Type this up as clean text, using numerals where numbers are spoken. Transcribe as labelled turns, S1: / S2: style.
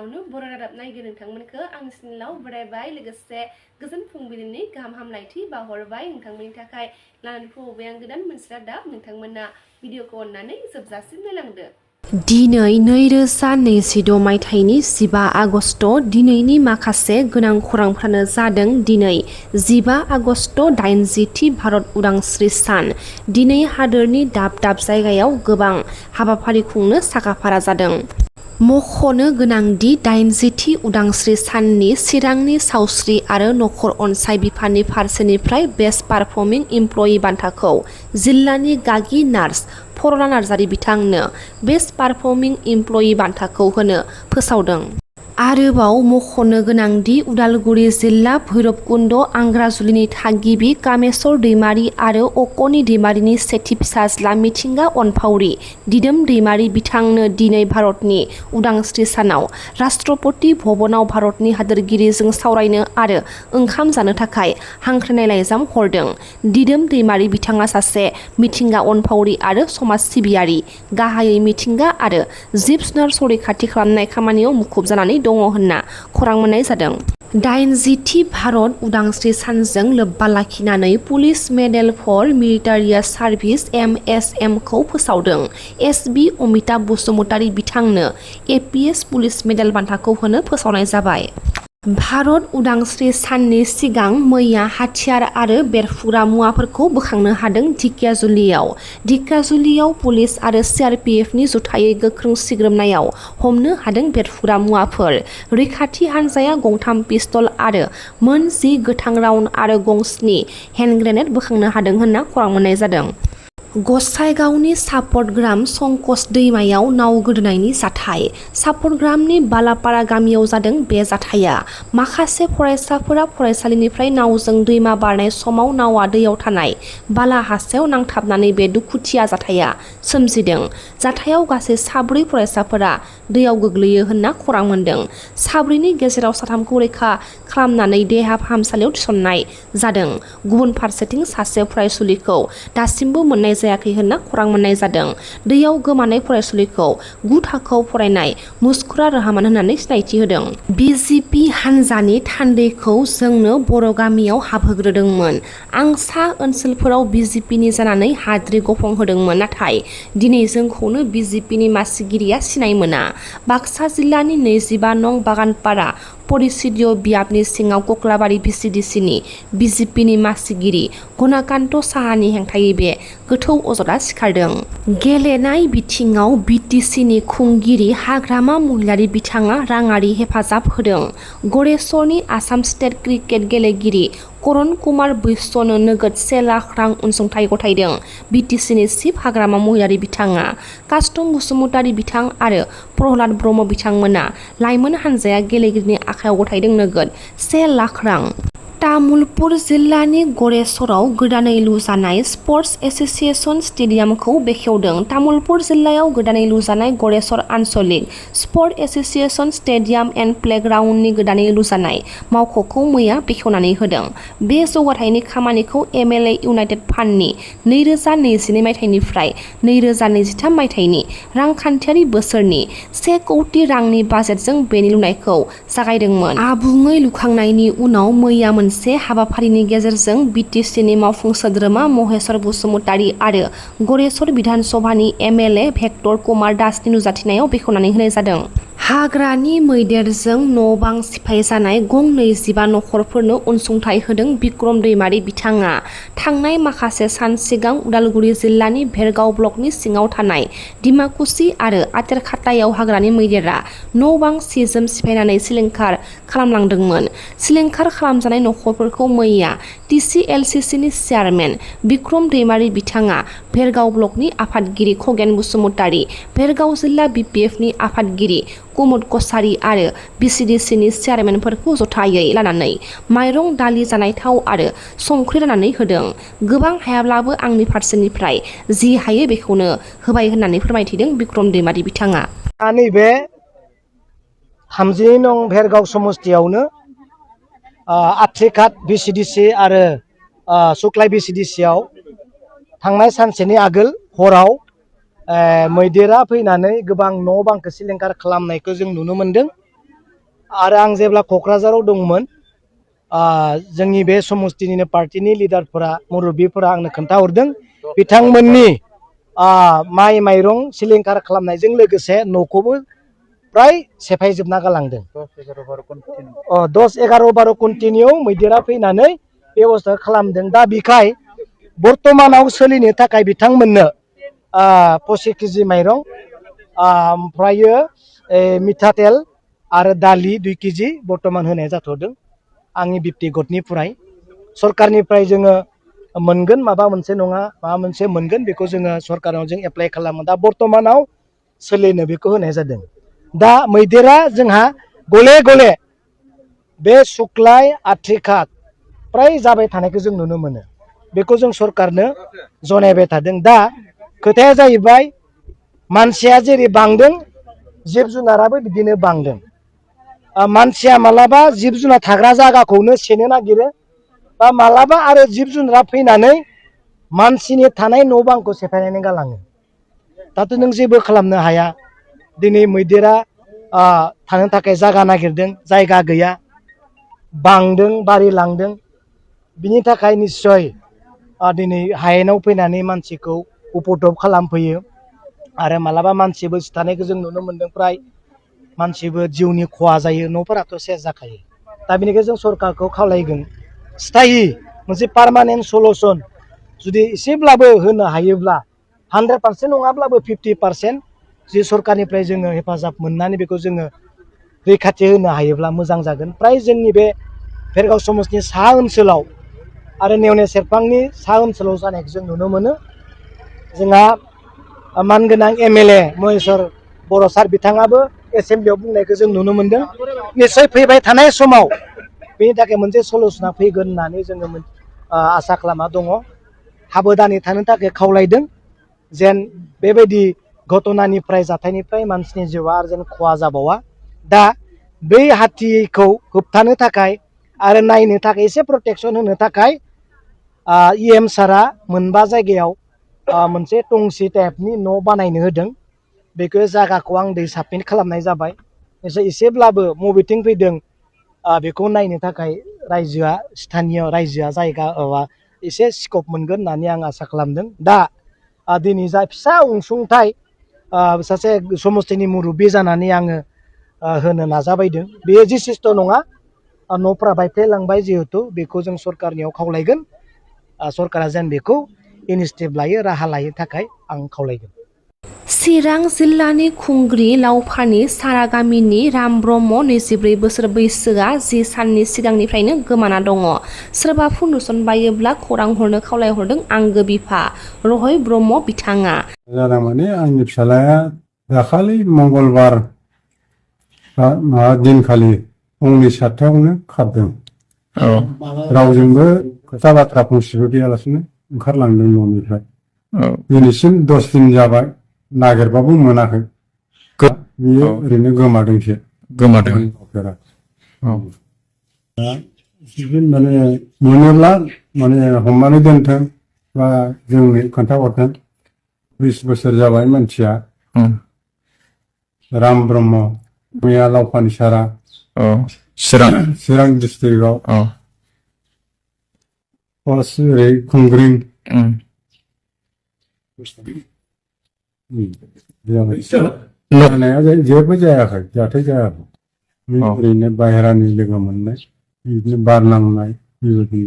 S1: गिबियावनो बर' रादाब नायगिरि नोंथांमोनखौ आंनि चेनेलाव बरायबाय लोगोसे गोजोन फुंबिलिनि गाहाम हामलायथि बावहरबाय नोंथांमोननि थाखाय लानानै फैबाय आं गोदान मोनसे रादाब नोंथांमोना भिडिअखौ अननानै जोबजासिम नायलांदो। दिनै 2026 मायथाइनि 15 आगस्ट दिनैनि माखासे गोनां खौरांफ्रानो जादों दिनै 15 आगस्ट 80थि भारत उदांस्रि सान। दिनै हादोरनि दाब दाब जायगायाव गोबां हाबाफारि खुंनो साखाफारा जादों। मख'नो गोनांदि 80थि उदांस्रि साननि चिरांनि सावस्रि आरो नखर अनसाय बिफाननि फारसेनिफ्राय बेस्ट पारफर्मिं इमप्लयि बान्थाखौ जिल्लानि गागि नार्स फरला नार्जारि बिथांनो बेस्ट पारफर्मिं इमप्लयि बान्थाखौ होनो फोसावदों। आरोबाव मख'नो गोनांदि उदालगुरि जिल्ला भैरबकुन्द आंग्राजुलिनि थागिबि कामेस्वर दैमारि आरो अकनि दैमारिनि सेथि फिसाज्ला मिथिंगा अनफावरि दिदोम दैमारि बिथांनो दिनै भारतनि उदांस्रि सानाव राष्ट्रपति भवनाव भारतनि हादोरगिरिजों सावरायनो आरो ओंखाम जानो थाखाय हांख्रायनाय लाइजाम हरदों। दिदोम दैमारि बिथाङा सासे मिथिंगा अनफावरि आरो समाज सिबियारि, गाहायै मिथिंगा आरो जिब जुनार संरैखाथि खालामनाय खामानियाव मुखुब जानानै दङ होनना खौरां मोननाय जादों। 80थि भारत उदांस्रि सानजों लोब्बा लाखिनानै police medal for military service (MSM) खौ फोसावदों। एसबि अमिताभ बसुमतारी बिथांनो एपिएस पुलिस मेडेल बान्थाखौ होनो फोसावनाय जाबाय। भारत उदांस्रि साननि सिगां मैया हाथियार आरो बेरफ्रुग्रा मुवाफोरखौ बोखांनो हादों ढेकियाजुलियाव। ढेकियाजुलियाव पुलिस आरो सिआरपिएफनि जुथायै गोख्रों सिग्रोमनायाव हमनो हादों बेरफ्रुग्रा मुवाफोर। रैखाथि हान्जाया गंथाम पिस्तल आरो मोन 10 गोथां राउन्ड आरो गं-7 हेन्ड ग्रेनेड बोखांनो हादों होनना खौरां मोननाय जादों। गसाइगावनि सापटग्राम संकस दैमायाव नाव गोदोनायनि जाथाय। सापटग्रामनि बालापारा गामियाव जादों बे जाथाया। माखासे फरायसाफोरा फरायसालिनिफ्राय नावजों दैमा बारनाय समाव नावा दैयाव थानाय बाला हासायाव नांथाबनानै बे दुखुथिया जाथाया सोमजिदों। जाथायाव गासै 4 फरायसाफोरा दैयाव गोग्लैयो होनना खौरां मोन्दों। 4नि गेजेराव 3खौ रैखा खालामनानै देहा फाहामसालियाव थिसननाय जादों। गुबुन फारसेथिं सासे फरायसुलिखौ दासिमबो मोननाय जायाखै होनना खौरां मोननाय जादों। दैयाव गोमानाय फरायसुलिखौ 9 थाखोआव फरायनाय मुस्कुरा रहमान होननानै सिनायथि होदों। बिजिपि हान्जानि थान्दैखौ जोंनो बर' गामियाव हाबहोग्रोदोंमोन। आं सा ओनसोलफोराव बिजिपिनि जानानै हाद्रि गफंहोदोंमोन, नाथाय दिनै जोंखौनो बिजिपिनि मासिगिरिया सिनाय मोना। बाक्सा जिल्लानि 25 नं बागानपारा परिषदीय बियाबनि सिङाव कक्लाबारि भिसिडिसिनि बिजिपिनि मासिगिरि घनाकान्त साहानि हेंथायै बे गोथौ अजदआ सिखारदों। गेलेनाय बिथिङाव बिटिसिनि खुंगिरि हाग्रामा महिलारि बिथाङा राङारि हेफाजाब होदों। गरेस्वरनि आसाम स्टेट क्रिकेट गेलेगिरि करण कुमार बैश्यनो नोगोद 1 लाख रां अनसुंथाइ गथायदों। बिटिसिनि चिफ हाग्रामा महिलारि बिथाङा कास्टम बसुमतारी बिथां आरो प्रहलाद ब्रह्म बिथांमोना लाइमोन हान्जाया गेलेगिरिनि आखायाव गथायदों नोगोद 1 लाख रां। तामुलपुर जिल्लानि गरेस्वराव गोदानै लुजानाय स्पर्टस एस'सिएशन स्टेडियामखौ बेखेवदों। तामुलपुर जिल्लायाव गोदानै लुजानाय गरेस्वर आन्चलिक स्पर्ट एस'सिएशन स्टेडियाम एन्ड प्लेग्राउन्डनि गोदानै लुजानाय मावख'खौ मैया बेखेवनानै होदों। बे जौगाथायनि खामानिखौ एमएलए इउनाइटेड फान्डनि 2022 मायथाइनिफ्राय 2023 मायथाइनि रांखान्थियारि बोसोरनि 1 कौटि रांनि बाजेटजों बेनि लुनायखौ जागायदोंमोन। आबुङै लुखांनायनि उनाव मैया मोनसे हाबाफारिनि गेजेरजों बिटिसिनि मावफुं सोद्रोमा महेश्वर बसुमतारी आरो गरेस्वर बिधान सभानि एमएलए भेक्टर कुमार दासनि नुजाथिनायाव बेखेवनानै होनाय जादों। हाग्रानि मैदेरजों न'-बां सिफायजानाय गं 25 नखरफोरनो अनसुंथाइ होदों बिक्रम दैमारि बिथाङा। थांनाय माखासे सान सिगां उदालगुरि जिल्लानि भेरगाव ब्लकनि सिङाव थानाय डिमाकुसि आरो आतेरखातायाव हाग्रानि मैदेरा न'-बां सि-जोम सिफायनानै सिलिंखार खालामलांदोंमोन। सिलिंखार खालामजानाय नखरफोरखौ मैया टिसिएलसिसिनि चेयारमेन बिक्रम दैमारि बिथाङा भेरगाव ब्लकनि आफादगिरि खगेन बसुमतारी, भेरगाव जिल्ला बिपिएफनि आफादगिरि कुमुद कछारी आरो भिसिडिसिनि चेयारमेनफोरखौ जथायै लानानै माइरं, दालि, जानाय थाव आरो संख्रि राननानै होदों। गोबां हायाब्लाबो आंनि फारसेनिफ्राय जि हायो बेखौनो होबाय होननानै फोरमायथिदों बिक्रम दैमारि बिथाङा।
S2: नैबे 30 नं भेरगाव समस्तियावनो आथिखात भिसिडिसि आरो सुक्लाय भिसिडिसियाव थांनाय सानसेनि आगोल हराव मैदेरा फैनानै गोबां न' बांखौ सिलिंखार खालामनायखौ जों नुनो मोनदों। आरो आं जेब्ला क'क्राझाराव दंमोन जोंनि बे समस्तिनिनो पार्टिनि लिडारफोरा मुरब्बिफोरा आंनो खोन्थाहरदों बिथांमोननि माइ माइरं सिलिंखार खालामनायजों लोगोसे न'खौबो प्राय सेफायजोबना गालांदों 10-11-12 कन्टिनिउ मैदेरा फैनानै बेबस्था खालामदों दा बिखाय बर्तमानाव सोलिनो थाखाय बिथांमोननो 25 केजि माइरं ओमफ्रायो मिठातेल आरो दालि 2 केजि बर्तमान होनाय जाथ'दों आंनि बिब्तिगतनिफ्राय सरकारनिफ्राय जोङो मोनगोन माबा मोनसे नङा माबा मोनसे मोनगोन बेखौ जोङो सरकाराव जों एप्लाइ खालामो दा बर्तमानाव सोलिनो बेखौ होनाय जादों दा मैदेरा जोंहा गले गले बे सुक्लाय आथ्रिखात प्राय जाबाय थानायखौ जों नुनो मोनो बेखौ जों सरकारनो जनायबाय थादों दा खोथाया जाहैबाय मानसिया जेरै बांदों जिब जुनाराबो बिदिनो बांदों मानसिया मालाबा जिब जुनार थाग्रा जायगाखौनो सेनो नागिरो बा मालाबा आरो जिब जुनारा फैनानै मानसिनि थानाय न' बांखौ सेफायनानै गालाङो दाथ' नों जेबो खालामनो हाया दिनै मैदेरा थानो थाखाय जायगा नागिरदों जायगा गैया बांदों बारिलांदों बिनि थाखाय निस्सय दिनै हायेनाव फैनानै मानसिखौ उपद्रब खालामफैयो आरो मालाबा मानसिबो सिथारनायखौ जों नुनो मोनदों प्राय मानसिबो जिउनि खहा जायो न'फोराथ' सेस जाखायो दा बेनिखायनो जों सरकारखौ खावलायगोन स्थायि मोनसे पार्मानेन्ट सलुसन जुदि एसेब्लाबो होनो हायोब्ला 100% नङाब्लाबो 50% जि सरकारनिफ्राय जोङो हेफाजाब मोननानै बेखौ जोङो रैखाथि होनो हायोब्ला मोजां जागोन प्राय जोंनि बे भेरगाव समस्तिनि सा ओनसोलाव आरो नेवने सेरफांनि सा ओनसोलाव जानायखौ जों नुनो मोनो जोंहा मानगोनां MLA महेश्वर बर' सार बिथाङाबो एसेमब्लियाव बुंनायखौ जों नुनो मोनदों निस्सय फैबाय थानाय समाव बेनि थाखाय मोनसे सलुसना फैगोन होननानै जोङो आसा खालामना दङ हाबोदानै थानो थाखाय खावलायदों जेन बेबायदि घटनानिफ्राय जाथायनिफ्राय मानसिनि जिउआ आरो जेन खहा जाबावा दा बै हाथिखौ होबथानो थाखाय आरो नायनो थाखाय एसे प्रटेक्सन होनो थाखाय EM सारा मोनबा जायगायाव मोनसे टंसि टाइपनि न' बानायनो होदों बेखौ जायगाखौ आं दै साबमिट खालामनाय जाबाय एसेब्लाबो मबेथिं फैदों बेखौ नायनो थाखाय रायजोआ स्थानिय रायजोआ जायगा एसे स्कप मोनगोन होननानै आं आसा खालामदों दा दिनै जा फिसा अनसुंथाइ सासे समस्तिनि मुरब्बि जानानै आङो होनो नाजाबायदों बेयो जथेस्थ' नङा न'फ्रा बायफ्लेलांबाय जिहेथु बेखौ जों सरकारनियाव खावलायगोन सरकारा जेन बेखौ इनिसियेटिभ लायो राहा लायो थाखाय आं खावलायगोन
S1: चिरां जिल्लानि खुंग्रि लावफानि सारा गामिनि राम ब्रह्म 24 बोसोर बैसोआ 10 साननि सिगांनिफ्रायनो गोमाना दङ सोरबाफोर नुसनबायोब्ला खौरां हरनो खावलायहरदों आंगो बिफा रहय ब्रह्म बिथाङा
S3: जादों माने आंनि फिसालाया दाखालि मंगलबार दिनखालि फुंनि 7टायावनो खारदों रावजोंबो खोथा बाथ्रा फंसेबो गैयालासिनो ओंखारलांदों न'निफ्राय दिनैसिम 10 दिन जाबाय नागिरबाबो मोनाखै बियो ओरैनो गोमादोंसो माने मोनोब्ला माने हमनानै दोनथों बा जोंनो खोन्थाहरथों 20 बोसोर जाबाय मानसिया राम ब्रह्म मैया लावफानि सारा चिरां डिस्ट्रिक्टआव ओरै खुंग्रिं जानाया जेबो जायाखै जाथाय जायाखै ओरैनो बाहेरानि लोगो मोननाय बिदिनो बार नांनाय बेबायदि